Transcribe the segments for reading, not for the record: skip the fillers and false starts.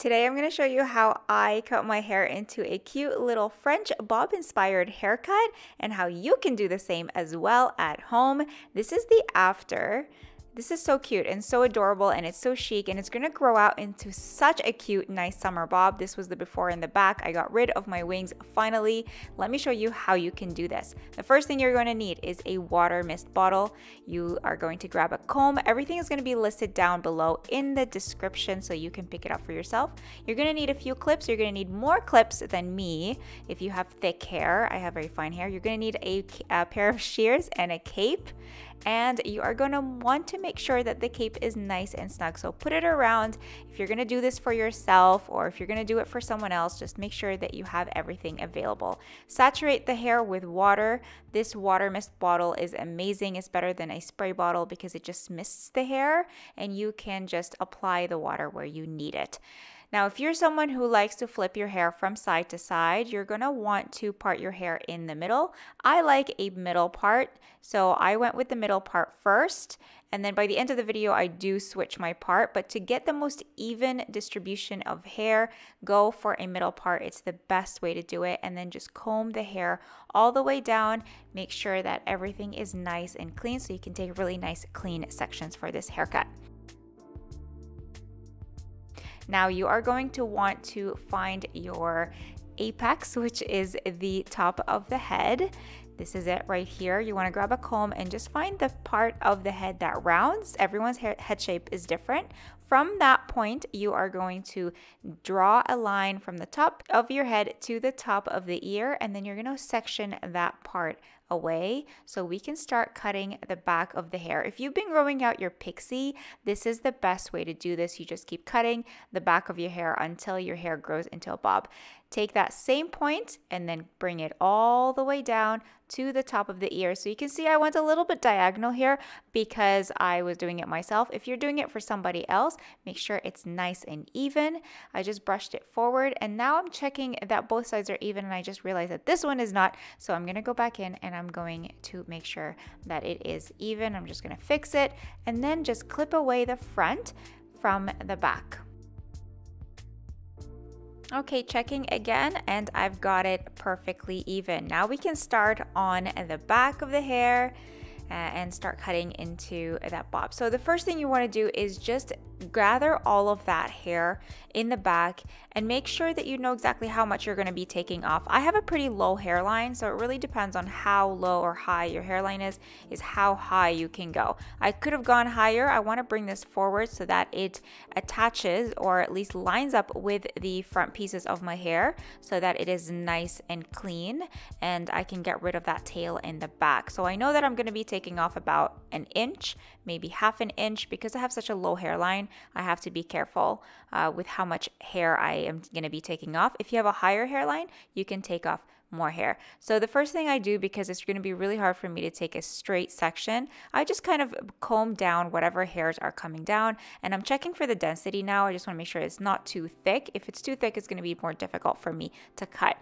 Today I'm going to show you how I cut my hair into a cute little French bob inspired haircut and how you can do the same as well at home. This is the after. This is so cute and so adorable, and it's so chic, and it's going to grow out into such a cute, nice summer bob. This was the before and the back. I got rid of my wings finally. Let me show you how you can do this. The first thing you're going to need is a water mist bottle. You are going to grab a comb. Everything is going to be listed down below in the description so you can pick it up for yourself. You're going to need a few clips. You're going to need more clips than me if you have thick hair. I have very fine hair. You're going to need a pair of shears and a cape. And you are going to want to make sure that the cape is nice and snug. So put it around. If you're going to do this for yourself or if you're going to do it for someone else, just make sure that you have everything available. Saturate the hair with water. This water mist bottle is amazing. It's better than a spray bottle because it just mists the hair and you can just apply the water where you need it. Now, if you're someone who likes to flip your hair from side to side, you're going to want to part your hair in the middle. I like a middle part, so I went with the middle part first, and then by the end of the video, I do switch my part. But to get the most even distribution of hair, go for a middle part. It's the best way to do it, and then just comb the hair all the way down. Make sure that everything is nice and clean so you can take really nice, clean sections for this haircut. Now you are going to want to find your apex, which is the top of the head. This is it right here. You want to grab a comb and just find the part of the head that rounds. Everyone's head shape is different. From that point, you are going to draw a line from the top of your head to the top of the ear, and then you're going to section that part away so we can start cutting the back of the hair. If you've been growing out your pixie, this is the best way to do this. You just keep cutting the back of your hair until your hair grows into a bob. Take that same point and then bring it all the way down to the top of the ear. So you can see I went a little bit diagonal here because I was doing it myself. If you're doing it for somebody else, make sure it's nice and even. I just brushed it forward, and now I'm checking that both sides are even, and I just realized that this one is not. So I'm going to go back in and I'm going to make sure that it is even. I'm just going to fix it and then just clip away the front from the back. Okay, checking again, and I've got it perfectly even. Now we can start on the back of the hair and start cutting into that bob. So the first thing you want to do is just gather all of that hair in the back and make sure that you know exactly how much you're going to be taking off. I have a pretty low hairline, so it really depends on how low or high your hairline is how high you can go. I could have gone higher. I want to bring this forward so that it attaches or at least lines up with the front pieces of my hair so that it is nice and clean, and I can get rid of that tail in the back. So I know that I'm going to be taking off about an inch, maybe half an inch. Because I have such a low hairline, I have to be careful with how much hair I am going to be taking off. If you have a higher hairline, you can take off more hair. So the first thing I do, because it's going to be really hard for me to take a straight section, I just kind of comb down whatever hairs are coming down, and I'm checking for the density now. I just want to make sure it's not too thick. If it's too thick, it's going to be more difficult for me to cut.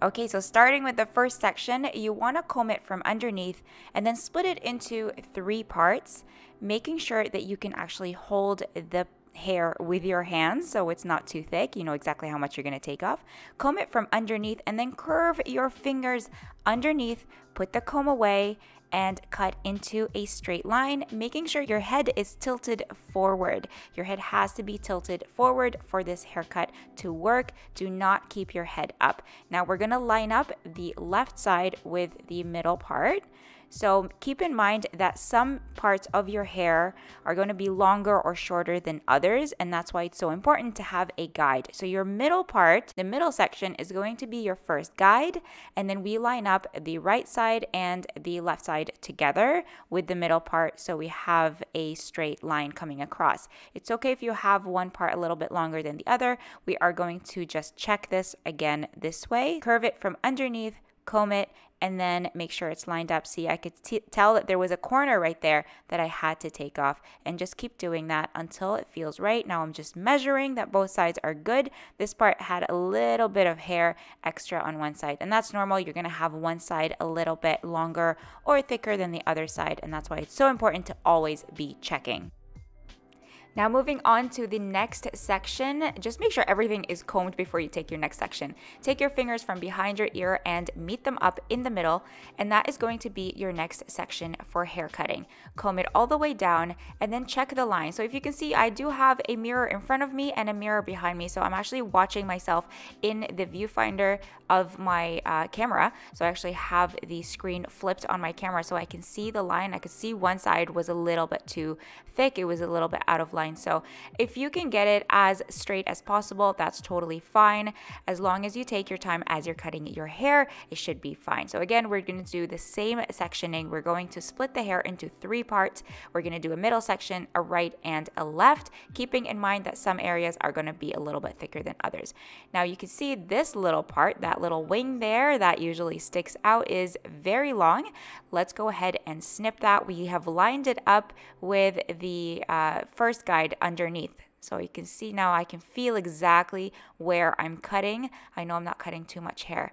Okay, so starting with the first section, you want to comb it from underneath and then split it into 3 parts, making sure that you can actually hold the hair with your hands so it's not too thick. You know exactly how much you're going to take off. Comb it from underneath and then curve your fingers underneath, put the comb away, and cut into a straight line, making sure your head is tilted forward. Your head has to be tilted forward for this haircut to work. Do not keep your head up. Now we're gonna line up the left side with the middle part. So keep in mind that some parts of your hair are going to be longer or shorter than others, and that's why it's so important to have a guide. So your middle part, the middle section, is going to be your first guide, and then we line up the right side and the left side together with the middle part so we have a straight line coming across. It's okay if you have one part a little bit longer than the other. We are going to just check this again this way. Curve it from underneath, comb it, and then make sure it's lined up. See, I could tell that there was a corner right there that I had to take off, and just keep doing that until it feels right. Now I'm just measuring that both sides are good. This part had a little bit of hair extra on one side, and that's normal. You're gonna have one side a little bit longer or thicker than the other side, and that's why it's so important to always be checking. Now moving on to the next section, just make sure everything is combed before you take your next section. Take your fingers from behind your ear and meet them up in the middle, and that is going to be your next section for hair cutting. Comb it all the way down and then check the line. So if you can see, I do have a mirror in front of me and a mirror behind me, so I'm actually watching myself in the viewfinder of my camera. So I actually have the screen flipped on my camera so I can see the line. I could see one side was a little bit too thick, it was a little bit out of line. So if you can get it as straight as possible, that's totally fine. As long as you take your time as you're cutting your hair, it should be fine. So again, we're going to do the same sectioning. We're going to split the hair into 3 parts. We're going to do a middle section, a right and a left, keeping in mind that some areas are going to be a little bit thicker than others. Now you can see this little part, that little wing there that usually sticks out, is very long. Let's go ahead and snip that. We have lined it up with the first guide underneath. So you can see now I can feel exactly where I'm cutting. I know I'm not cutting too much hair.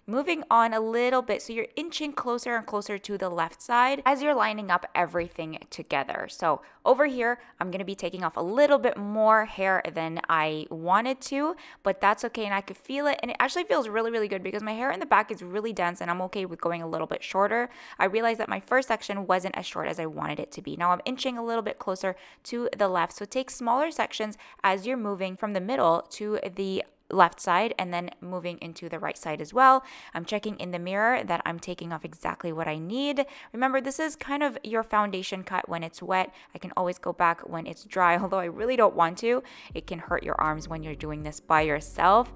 Moving on a little bit, so you're inching closer and closer to the left side as you're lining up everything together. So over here, I'm going to be taking off a little bit more hair than I wanted to, but that's okay, and I could feel it, and it actually feels really, really good because my hair in the back is really dense, and I'm okay with going a little bit shorter. I realized that my first section wasn't as short as I wanted it to be. Now I'm inching a little bit closer to the left, so take smaller sections as you're moving from the middle to the left side and then moving into the right side as well. I'm checking in the mirror that I'm taking off exactly what I need. Remember, this is kind of your foundation cut when it's wet. I can always go back when it's dry, although I really don't want to. It can hurt your arms when you're doing this by yourself.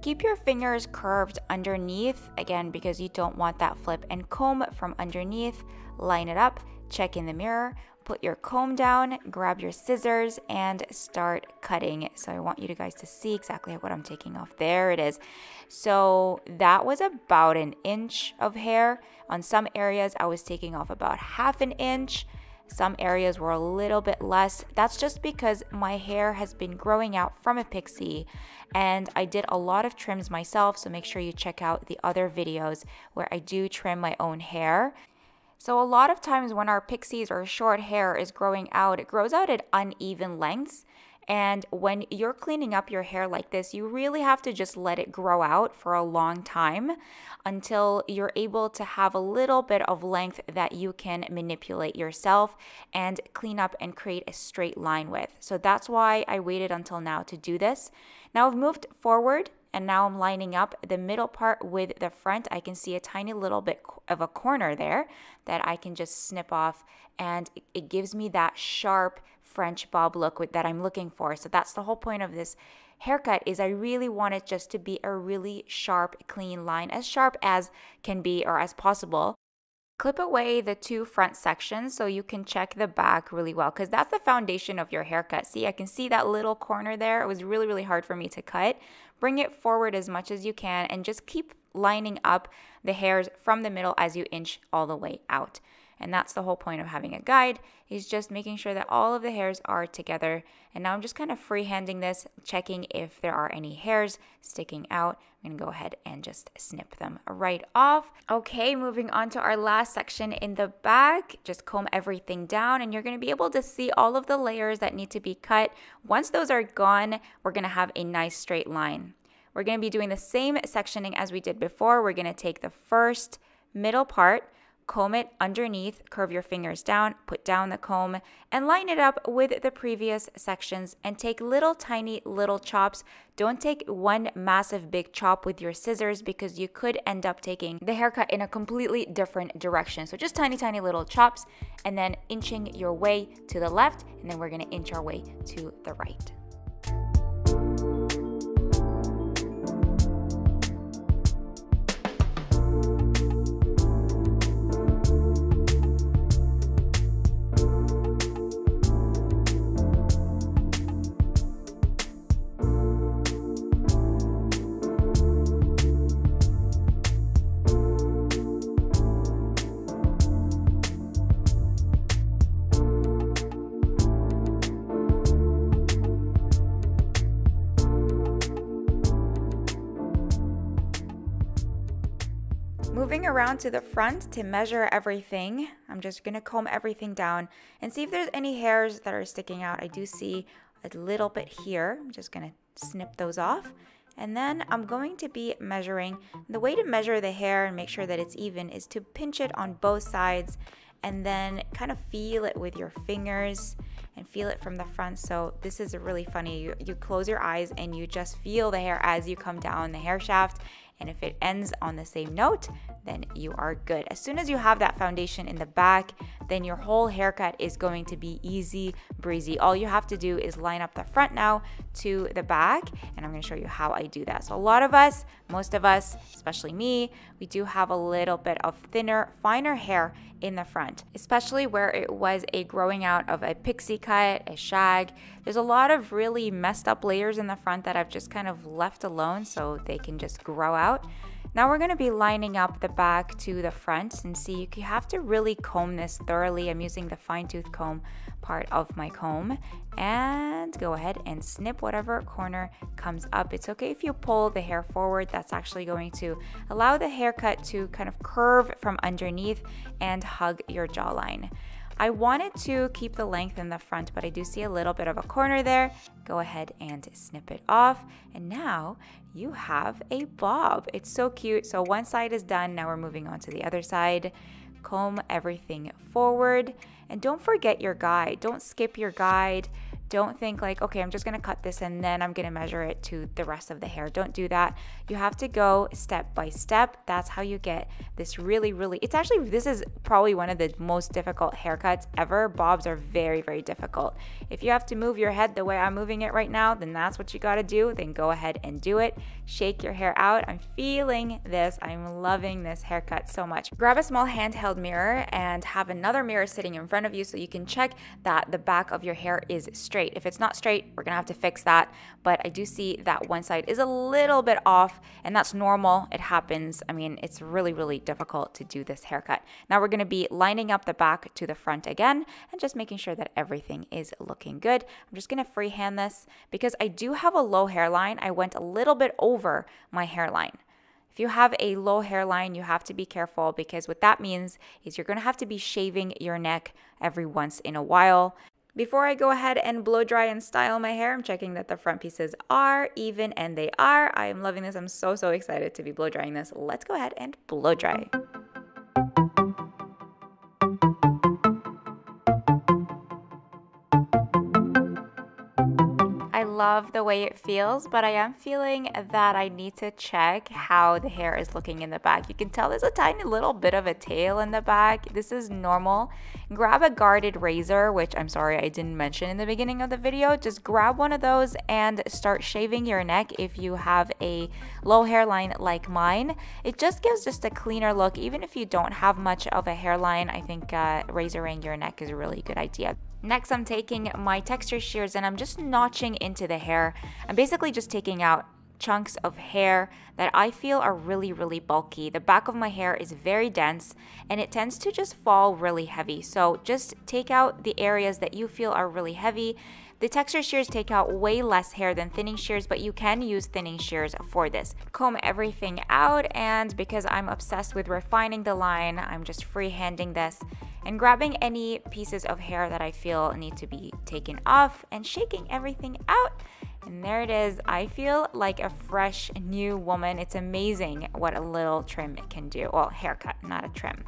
Keep your fingers curved underneath, again, because you don't want that flip, and comb from underneath. Line it up, check in the mirror, put your comb down, grab your scissors, and start cutting. So I want you guys to see exactly what I'm taking off. There it is. So that was about 1 inch of hair. On some areas, I was taking off about 1/2 inch. Some areas were a little bit less. That's just because my hair has been growing out from a Pixie, and I did a lot of trims myself, so make sure you check out the other videos where I do trim my own hair. So a lot of times when our Pixies or short hair is growing out, it grows out at uneven lengths. And when you're cleaning up your hair like this, you really have to just let it grow out for a long time until you're able to have a little bit of length that you can manipulate yourself and clean up and create a straight line with. So that's why I waited until now to do this. Now I've moved forward, and now I'm lining up the middle part with the front. I can see a tiny little bit of a corner there that I can just snip off, and it gives me that sharp French bob look that I'm looking for. So that's the whole point of this haircut, is I really want it just to be a really sharp, clean line, as sharp as can be or as possible. Clip away the 2 front sections so you can check the back really well, because that's the foundation of your haircut. See, I can see that little corner there. It was really, really hard for me to cut. Bring it forward as much as you can and just keep lining up the hairs from the middle as you inch all the way out. And that's the whole point of having a guide, is just making sure that all of the hairs are together. And now I'm just kind of freehanding this, checking if there are any hairs sticking out. I'm going to go ahead and just snip them right off. Okay, moving on to our last section in the back. Just comb everything down, and you're going to be able to see all of the layers that need to be cut. Once those are gone, we're going to have a nice straight line. We're going to be doing the same sectioning as we did before. We're going to take the first middle part, comb it underneath, curve your fingers down, put down the comb, and line it up with the previous sections, and take little tiny little chops. Don't take one massive big chop with your scissors, because you could end up taking the haircut in a completely different direction. So just tiny, tiny little chops, and then inching your way to the left, and then we're going to inch our way to the right. Moving around to the front to measure everything, I'm just going to comb everything down and see if there's any hairs that are sticking out. I do see a little bit here. I'm just going to snip those off. And then I'm going to be measuring. The way to measure the hair and make sure that it's even is to pinch it on both sides and then kind of feel it with your fingers and feel it from the front. So this is really funny. You close your eyes and you just feel the hair as you come down the hair shaft. And if it ends on the same note, then you are good. As soon as you have that foundation in the back, then your whole haircut is going to be easy breezy. All you have to do is line up the front now to the back, and I'm going to show you how I do that. So a lot of us, most of us, especially me, we do have a little bit of thinner, finer hair in the front, especially where it was a growing out of a pixie cut, a shag. There's a lot of really messed up layers in the front that I've just kind of left alone so they can just grow out. Now we're going to be lining up the back to the front, and see, you have to really comb this thoroughly. I'm using the fine tooth comb part of my comb, and go ahead and snip whatever corner comes up. It's okay if you pull the hair forward. That's actually going to allow the haircut to kind of curve from underneath and hug your jawline. I wanted to keep the length in the front, but I do see a little bit of a corner there. Go ahead and snip it off. And now you have a bob. It's so cute. So one side is done. Now we're moving on to the other side. Comb everything forward. And don't forget your guide. Don't skip your guide. Don't think like, okay, I'm just going to cut this and then I'm going to measure it to the rest of the hair. Don't do that. You have to go step by step. That's how you get this really, this is probably one of the most difficult haircuts ever. Bobs are very, very difficult. If you have to move your head the way I'm moving it right now, then that's what you got to do. Then go ahead and do it. Shake your hair out. I'm feeling this. I'm loving this haircut so much. Grab a small handheld mirror and have another mirror sitting in front of you so you can check that the back of your hair is straight. If it's not straight, we're gonna have to fix that. But I do see that one side is a little bit off, and that's normal. It happens. I mean, it's really, really difficult to do this haircut. Now we're gonna be lining up the back to the front again and just making sure that everything is looking good. I'm just gonna freehand this because I do have a low hairline. I went a little bit over my hairline. If you have a low hairline, you have to be careful, because what that means is you're gonna have to be shaving your neck every once in a while. Before I go ahead and blow dry and style my hair, I'm checking that the front pieces are even, and they are. I am loving this. I'm so excited to be blow drying this. Let's go ahead and blow dry. I love the way it feels, but I am feeling that I need to check how the hair is looking in the back. You can tell there's a tiny little bit of a tail in the back. This is normal. Grab a guarded razor, which I'm sorry I didn't mention in the beginning of the video. Just grab one of those and start shaving your neck if you have a low hairline like mine. It just gives just a cleaner look. Even if you don't have much of a hairline, I think razoring your neck is a really good idea. Next, I'm taking my texture shears and I'm just notching into the hair. I'm basically just taking out chunks of hair that I feel are really, really bulky. The back of my hair is very dense and it tends to just fall really heavy. So just take out the areas that you feel are really heavy. The texture shears take out way less hair than thinning shears, but you can use thinning shears for this. Comb everything out, and because I'm obsessed with refining the line, I'm just freehanding this and grabbing any pieces of hair that I feel need to be taken off and shaking everything out. And there it is. I feel like a fresh new woman. It's amazing what a little trim can do. Well, haircut, not a trim.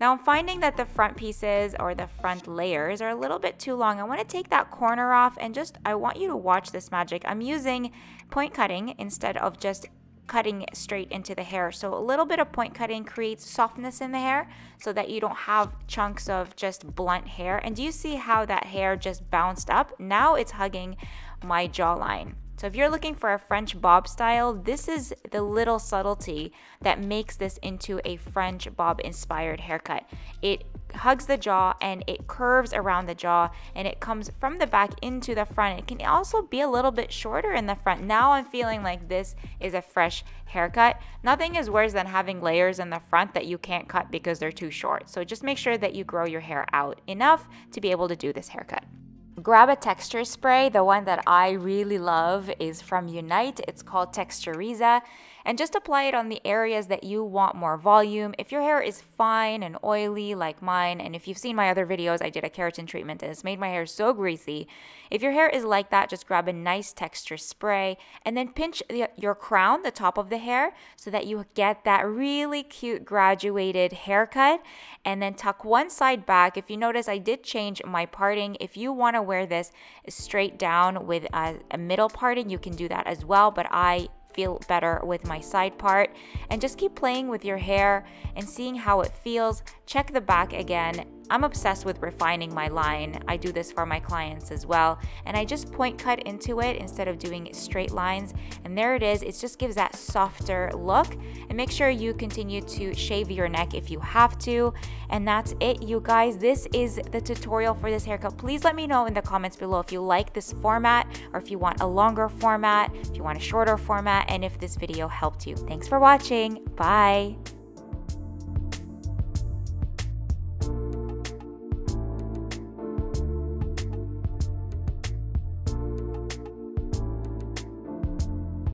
Now I'm finding that the front pieces or the front layers are a little bit too long. I want to take that corner off and I want you to watch this magic. I'm using point cutting instead of just cutting straight into the hair. So a little bit of point cutting creates softness in the hair so that you don't have chunks of just blunt hair. And do you see how that hair just bounced up? Now it's hugging my jawline. So if you're looking for a French bob style, this is the little subtlety that makes this into a French bob inspired haircut. It hugs the jaw and it curves around the jaw and it comes from the back into the front. It can also be a little bit shorter in the front. Now I'm feeling like this is a fresh haircut. Nothing is worse than having layers in the front that you can't cut because they're too short. So just make sure that you grow your hair out enough to be able to do this haircut. Grab a texture spray. The one that I really love is from Unite. It's called Texturiza. And just apply it on the areas that you want more volume. If your hair is fine and oily like mine, and if you've seen my other videos, I did a keratin treatment and it's made my hair so greasy. If your hair is like that, just grab a nice texture spray and then pinch your crown, the top of the hair, so that you get that really cute graduated haircut. And then tuck one side back. If you notice, I did change my parting. If you want to wear this straight down with a middle parting, you can do that as well, but I feel better with my side part. And just keep playing with your hair and seeing how it feels. Check the back again. I'm obsessed with refining my line. I do this for my clients as well. And I just point cut into it instead of doing straight lines. And there it is. It just gives that softer look. And make sure you continue to shave your neck if you have to. And that's it, you guys. This is the tutorial for this haircut. Please let me know in the comments below if you like this format or if you want a longer format, if you want a shorter format, and if this video helped you. Thanks for watching. Bye.